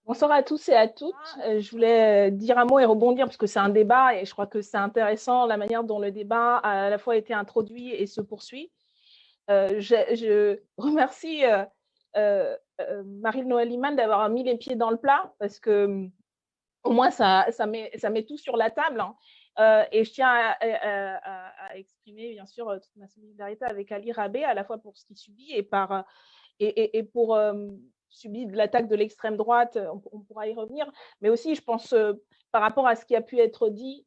Bonsoir à tous et à toutes. Je voulais dire un mot et rebondir parce que c'est un débat et je crois que c'est intéressant la manière dont le débat a à la fois été introduit et se poursuit. Je remercie Marie-Noëlle Iman d'avoir mis les pieds dans le plat parce que au moins ça met tout sur la table. Hein. Et je tiens à exprimer bien sûr toute ma solidarité avec Ali Rabé à la fois pour ce qu'il subit et pour subir de l'attaque de l'extrême droite, on pourra y revenir, mais aussi, je pense, par rapport à ce qui a pu être dit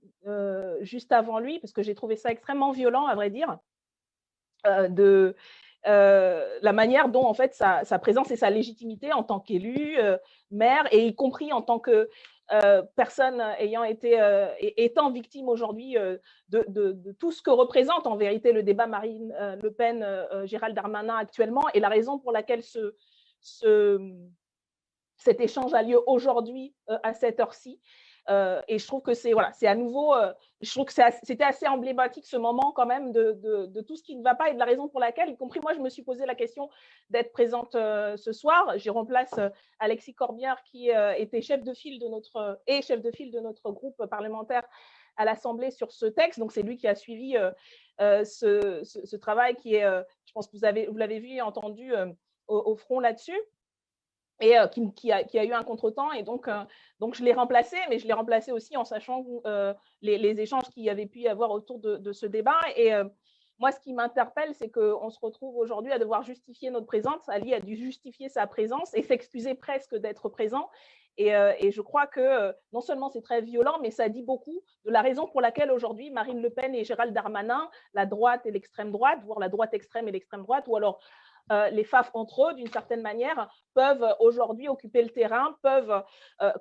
juste avant lui, parce que j'ai trouvé ça extrêmement violent, à vrai dire, de la manière dont, en fait, sa présence et sa légitimité en tant qu'élu, maire, et y compris en tant que personne étant victime aujourd'hui de tout ce que représente en vérité le débat Marine Le Pen, Gérald Darmanin actuellement, et la raison pour laquelle ce, cet échange a lieu aujourd'hui à cette heure-ci. Et je trouve que c'est à nouveau, je trouve que c'était assez emblématique ce moment quand même de tout ce qui ne va pas et de la raison pour laquelle, y compris moi, je me suis posé la question d'être présente ce soir. J'y remplace Alexis Corbière qui était chef de file de notre groupe parlementaire à l'Assemblée sur ce texte. Donc c'est lui qui a suivi ce travail qui est, je pense que vous l'avez vu et entendu au front là-dessus. Et qui a eu un contretemps. Et donc je l'ai remplacé, mais je l'ai remplacé aussi en sachant les échanges qu'il y avait pu y avoir autour de ce débat. Et moi, ce qui m'interpelle, c'est qu'on se retrouve aujourd'hui à devoir justifier notre présence. Ali a dû justifier sa présence et s'excuser presque d'être présent. Et je crois que non seulement c'est très violent, mais ça dit beaucoup de la raison pour laquelle aujourd'hui Marine Le Pen et Gérald Darmanin, la droite et l'extrême droite, voire la droite extrême et l'extrême droite, ou alors les FAF entre eux, d'une certaine manière, peuvent aujourd'hui occuper le terrain,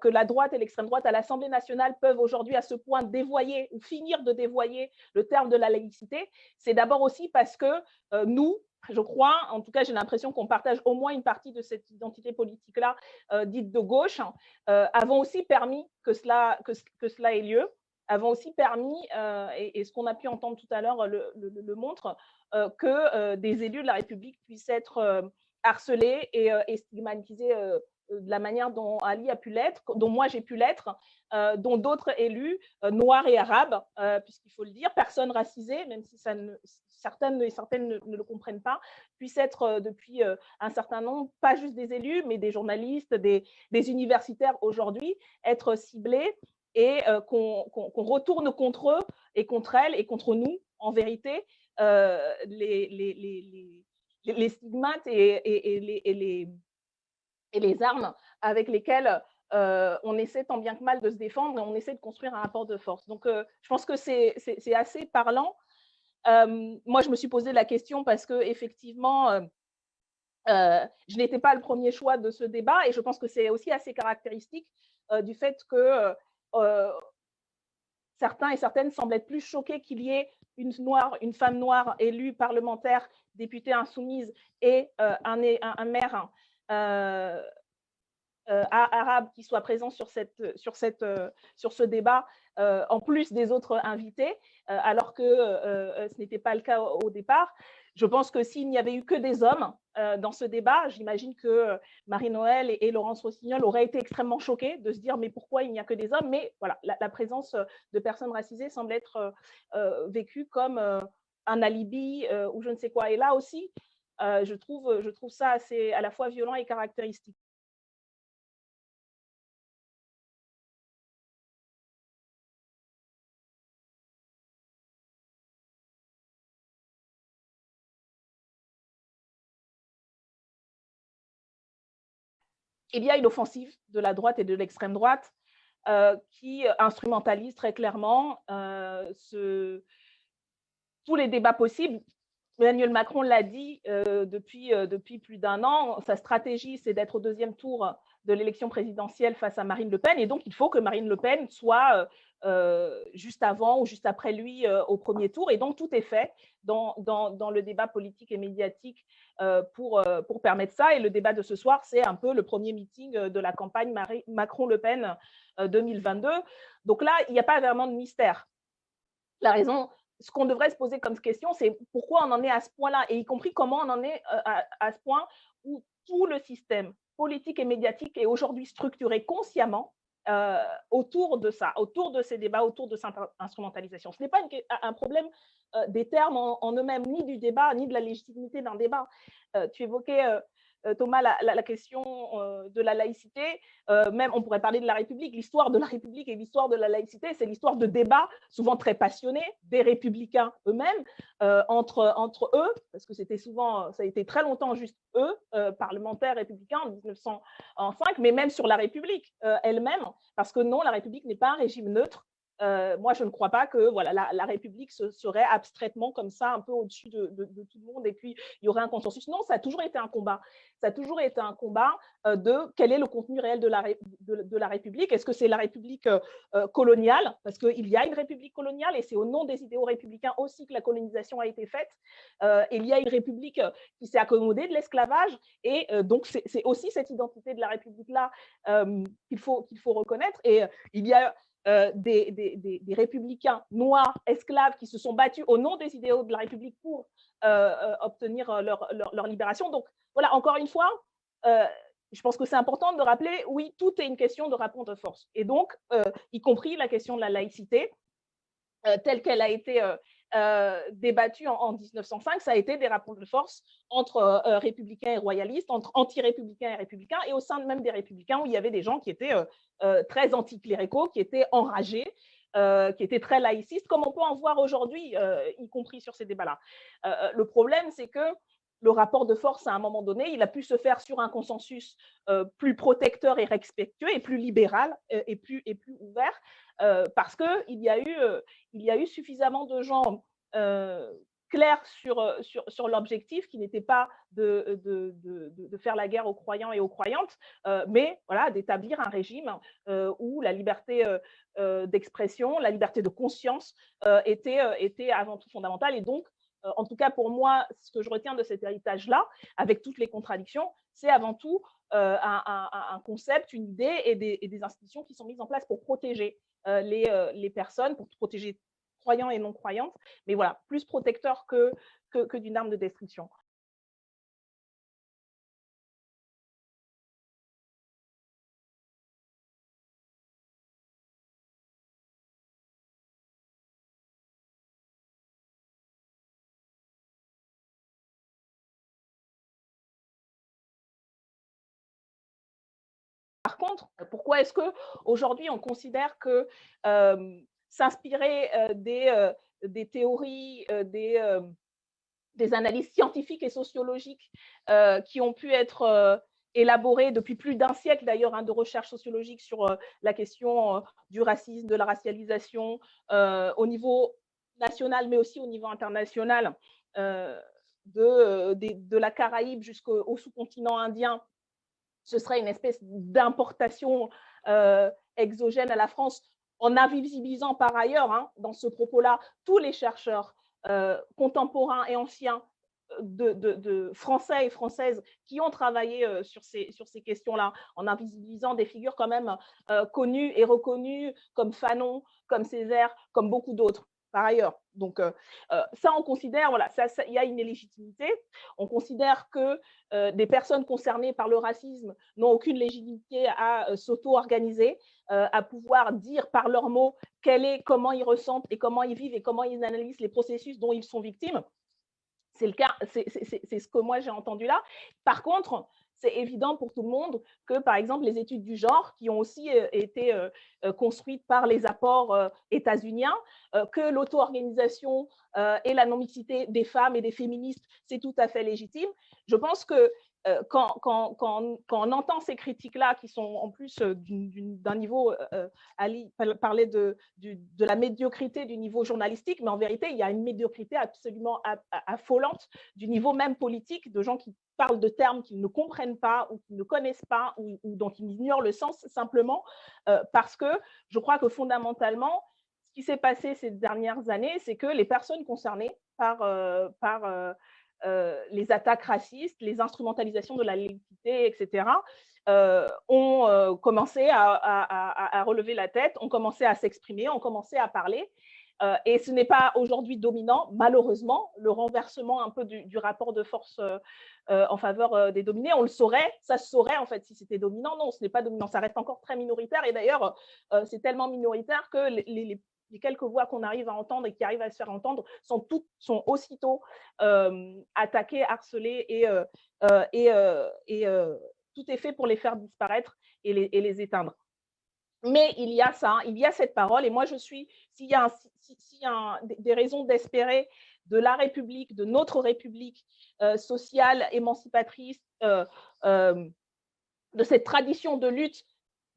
que la droite et l'extrême droite à l'Assemblée nationale peuvent aujourd'hui à ce point dévoyer ou finir de dévoyer le terme de la laïcité. C'est d'abord aussi parce que nous, je crois, en tout cas j'ai l'impression qu'on partage au moins une partie de cette identité politique-là dite de gauche, avons aussi permis que cela ait lieu, avons aussi permis, et ce qu'on a pu entendre tout à l'heure le montre, que des élus de la République puissent être harcelés et stigmatisés de la manière dont Ali a pu l'être, dont moi j'ai pu l'être, dont d'autres élus noirs et arabes, puisqu'il faut le dire, personnes racisées, même si certaines ne le comprennent pas, puissent être depuis un certain nombre, pas juste des élus, mais des journalistes, des universitaires aujourd'hui, être ciblés et qu'on retourne contre eux et contre elles et contre nous, en vérité, les stigmates et les armes avec lesquelles on essaie tant bien que mal de se défendre et on essaie de construire un rapport de force. Donc, je pense que c'est assez parlant. Moi, je me suis posé la question parce que effectivement, je n'étais pas le premier choix de ce débat et je pense que c'est aussi assez caractéristique du fait que certains et certaines semblent être plus choqués qu'il y ait une femme noire élue parlementaire, députée insoumise et un maire arabe qui soit présent sur ce débat, en plus des autres invités, alors que ce n'était pas le cas au départ. Je pense que s'il n'y avait eu que des hommes dans ce débat, j'imagine que Marie-Noëlle et Laurence Rossignol auraient été extrêmement choquées de se dire mais pourquoi il n'y a que des hommes. Mais voilà, la présence de personnes racisées semble être vécue comme un alibi ou je ne sais quoi. Et là aussi, je trouve ça assez à la fois violent et caractéristique. Il y a une offensive de la droite et de l'extrême droite qui instrumentalise très clairement tous les débats possibles. Emmanuel Macron l'a dit depuis plus d'un an, sa stratégie, c'est d'être au deuxième tour de l'élection présidentielle face à Marine Le Pen, et donc il faut que Marine Le Pen soit juste avant ou juste après lui au premier tour, et donc tout est fait dans le débat politique et médiatique pour permettre ça, et le débat de ce soir, c'est un peu le premier meeting de la campagne Macron-Le Pen 2022. Donc là, il n'y a pas vraiment de mystère. La raison, ce qu'on devrait se poser comme question, c'est pourquoi on en est à ce point-là, et y compris comment on en est à ce point où tout le système politique et médiatique est aujourd'hui structurée consciemment autour de ça, autour de ces débats, autour de cette instrumentalisation. Ce n'est pas un problème des termes en eux-mêmes, ni du débat, ni de la légitimité d'un débat. Tu évoquais, Thomas, la question de la laïcité. Même, on pourrait parler de la République. L'histoire de la République et l'histoire de la laïcité, c'est l'histoire de débats souvent très passionnés des républicains eux-mêmes, entre eux, parce que c'était souvent, ça a été très longtemps juste eux, parlementaires républicains en 1905, mais même sur la République elle-même, parce que non, la République n'est pas un régime neutre. Moi, je ne crois pas que voilà, la République serait abstraitement comme ça, un peu au-dessus de tout le monde, et puis il y aurait un consensus. Non, ça a toujours été un combat. Ça a toujours été un combat de quel est le contenu réel de la République. Est-ce que c'est la République coloniale? Parce qu'il y a une République coloniale, et c'est au nom des idéaux républicains aussi que la colonisation a été faite. Il y a une République qui s'est accommodée de l'esclavage, et donc c'est aussi cette identité de la République-là qu'il faut reconnaître. Et il y a des républicains noirs, esclaves, qui se sont battus au nom des idéaux de la République pour obtenir leur libération. Donc, voilà, encore une fois, je pense que c'est important de rappeler, oui, tout est une question de rapport de force. Et donc, y compris la question de la laïcité, telle qu'elle a été débattue en 1905, ça a été des rapports de force entre républicains et royalistes, entre anti-républicains et républicains, et au sein même des républicains, où il y avait des gens qui étaient très anticléricaux, qui étaient enragés, qui étaient très laïcistes, comme on peut en voir aujourd'hui, y compris sur ces débats-là. Le problème, c'est que le rapport de force, à un moment donné, il a pu se faire sur un consensus plus protecteur et respectueux, et plus libéral, et plus ouvert, parce qu'il y a eu suffisamment de gens clairs sur l'objectif, qui n'était pas de faire la guerre aux croyants et aux croyantes, mais voilà, d'établir un régime où la liberté d'expression, la liberté de conscience était avant tout fondamentale. Et donc, en tout cas pour moi, ce que je retiens de cet héritage-là, avec toutes les contradictions, c'est avant tout un concept, une idée et des institutions qui sont mises en place pour protéger les personnes, pour protéger croyants et non-croyantes, mais voilà, plus protecteur que d'une arme de destruction. Par contre, pourquoi est-ce qu'aujourd'hui on considère que s'inspirer des théories, des analyses scientifiques et sociologiques qui ont pu être élaborées depuis plus d'un siècle d'ailleurs, de recherche sociologique sur la question du racisme, de la racialisation au niveau national, mais aussi au niveau international, de la Caraïbe jusqu'au sous-continent indien, ce serait une espèce d'importation exogène à la France, en invisibilisant par ailleurs, dans ce propos-là, tous les chercheurs contemporains et anciens de Français et Françaises qui ont travaillé sur ces questions-là, en invisibilisant des figures quand même connues et reconnues comme Fanon, comme Césaire, comme beaucoup d'autres par ailleurs. Donc ça, on considère, voilà, il y a une illégitimité. On considère que des personnes concernées par le racisme n'ont aucune légitimité à s'auto-organiser, à pouvoir dire par leurs mots comment ils ressentent et comment ils vivent et comment ils analysent les processus dont ils sont victimes. C'est le cas, c'est ce que moi j'ai entendu là. Par contre, c'est évident pour tout le monde que, par exemple, les études du genre, qui ont aussi été construites par les apports états-uniens, que l'auto-organisation et la non-mixité des femmes et des féministes, c'est tout à fait légitime. Je pense que quand on entend ces critiques-là, qui sont en plus d'un niveau, Ali parlait de la médiocrité du niveau journalistique, mais en vérité, il y a une médiocrité absolument affolante du niveau même politique, de gens qui parlent de termes qu'ils ne comprennent pas ou qu'ils ne connaissent pas ou dont ils ignorent le sens simplement parce que je crois que fondamentalement, ce qui s'est passé ces dernières années, c'est que les personnes concernées par les attaques racistes, les instrumentalisations de la laïcité, etc., ont commencé à relever la tête, ont commencé à s'exprimer, ont commencé à parler. Et ce n'est pas aujourd'hui dominant, malheureusement, le renversement un peu du rapport de force en faveur des dominés. On le saurait, ça se saurait en fait si c'était dominant. Non, ce n'est pas dominant, ça reste encore très minoritaire. Et d'ailleurs, c'est tellement minoritaire que les quelques voix qu'on arrive à entendre et qui arrivent à se faire entendre sont aussitôt attaquées, harcelées et tout est fait pour les faire disparaître et les éteindre. Mais il y a ça, il y a cette parole, et moi je suis, s'il y a des raisons d'espérer de la République, de notre République sociale, émancipatrice, de cette tradition de lutte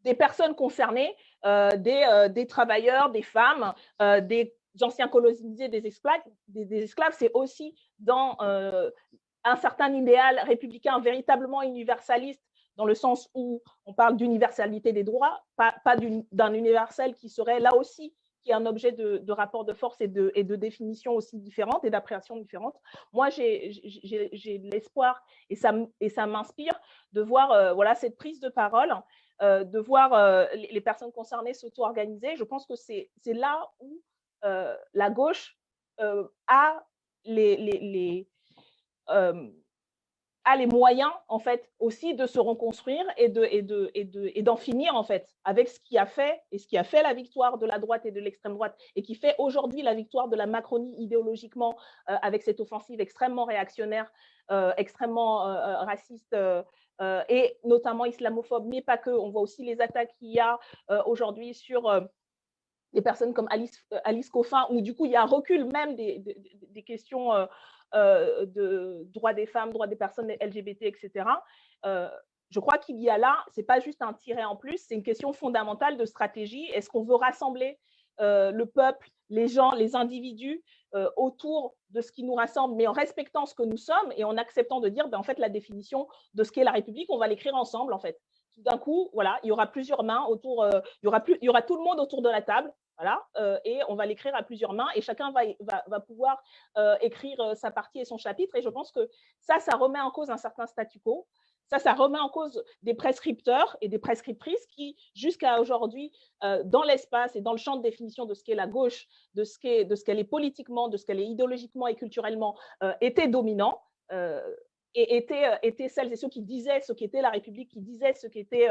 des personnes concernées, des travailleurs, des femmes, des anciens colonisés, des esclaves, c'est aussi dans un certain idéal républicain véritablement universaliste, dans le sens où on parle d'universalité des droits, pas d'un universel qui serait là aussi, qui est un objet de rapport de force et de définition aussi différentes et d'appréhension différentes. Moi, j'ai de l'espoir et ça m'inspire de voir voilà, cette prise de parole, de voir les personnes concernées s'auto-organiser. Je pense que c'est là où la gauche a les moyens en fait aussi de se reconstruire et d'en finir en fait avec ce qui a fait la victoire de la droite et de l'extrême droite et qui fait aujourd'hui la victoire de la Macronie idéologiquement avec cette offensive extrêmement réactionnaire, extrêmement raciste et notamment islamophobe, mais pas que. On voit aussi les attaques qu'il y a aujourd'hui sur des personnes comme Alice Coffin, où du coup il y a un recul même des questions de droits des femmes, droits des personnes LGBT, etc. Je crois qu'il y a là, ce n'est pas juste un tiret en plus, c'est une question fondamentale de stratégie. Est-ce qu'on veut rassembler le peuple, les gens, les individus autour de ce qui nous rassemble, mais en respectant ce que nous sommes et en acceptant de dire, ben, en fait, la définition de ce qu'est la République, on va l'écrire ensemble, en fait. Tout d'un coup, voilà, il y aura plusieurs mains autour, il y aura tout le monde autour de la table, voilà, et on va l'écrire à plusieurs mains et chacun va pouvoir écrire sa partie et son chapitre. Et je pense que ça remet en cause un certain statu quo. Ça remet en cause des prescripteurs et des prescriptrices qui, jusqu'à aujourd'hui, dans l'espace et dans le champ de définition de ce qu'est la gauche, de ce qu'elle est politiquement, de ce qu'elle est idéologiquement et culturellement, étaient dominants. Et étaient celles et ceux qui disaient ce qu'était la République, qui disaient ce qu'était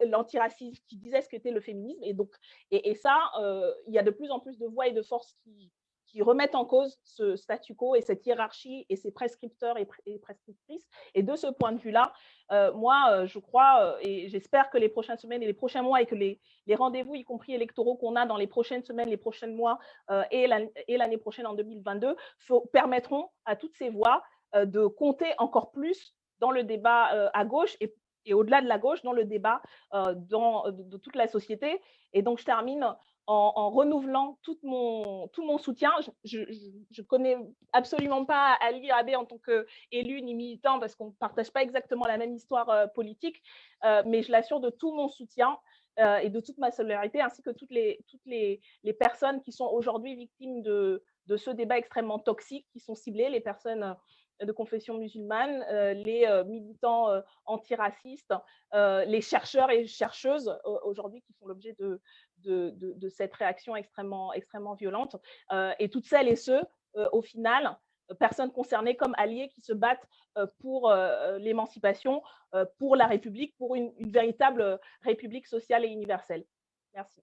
l'antiracisme, qui disaient ce qu'était le féminisme. Et donc, et ça, il y a de plus en plus de voix et de forces qui remettent en cause ce statu quo et cette hiérarchie et ces prescripteurs et prescriptrices. Et de ce point de vue-là, moi, je crois et j'espère que les prochaines semaines et les prochains mois et que les rendez-vous, y compris électoraux, qu'on a dans les prochaines semaines, les prochains mois et l'année prochaine en 2022, permettront à toutes ces voix de compter encore plus dans le débat à gauche et au-delà de la gauche, dans le débat de toute la société. Et donc, je termine en renouvelant tout mon soutien. Je connais absolument pas Ali Rabé en tant qu'élu ni militant parce qu'on ne partage pas exactement la même histoire politique, mais je l'assure de tout mon soutien et de toute ma solidarité, ainsi que toutes les personnes qui sont aujourd'hui victimes de ce débat extrêmement toxique, qui sont ciblées, les personnes de confession musulmane, les militants antiracistes, les chercheurs et chercheuses aujourd'hui qui font l'objet de cette réaction extrêmement violente, et toutes celles et ceux, au final, personnes concernées comme alliés qui se battent pour l'émancipation, pour la République, pour une véritable République sociale et universelle. Merci.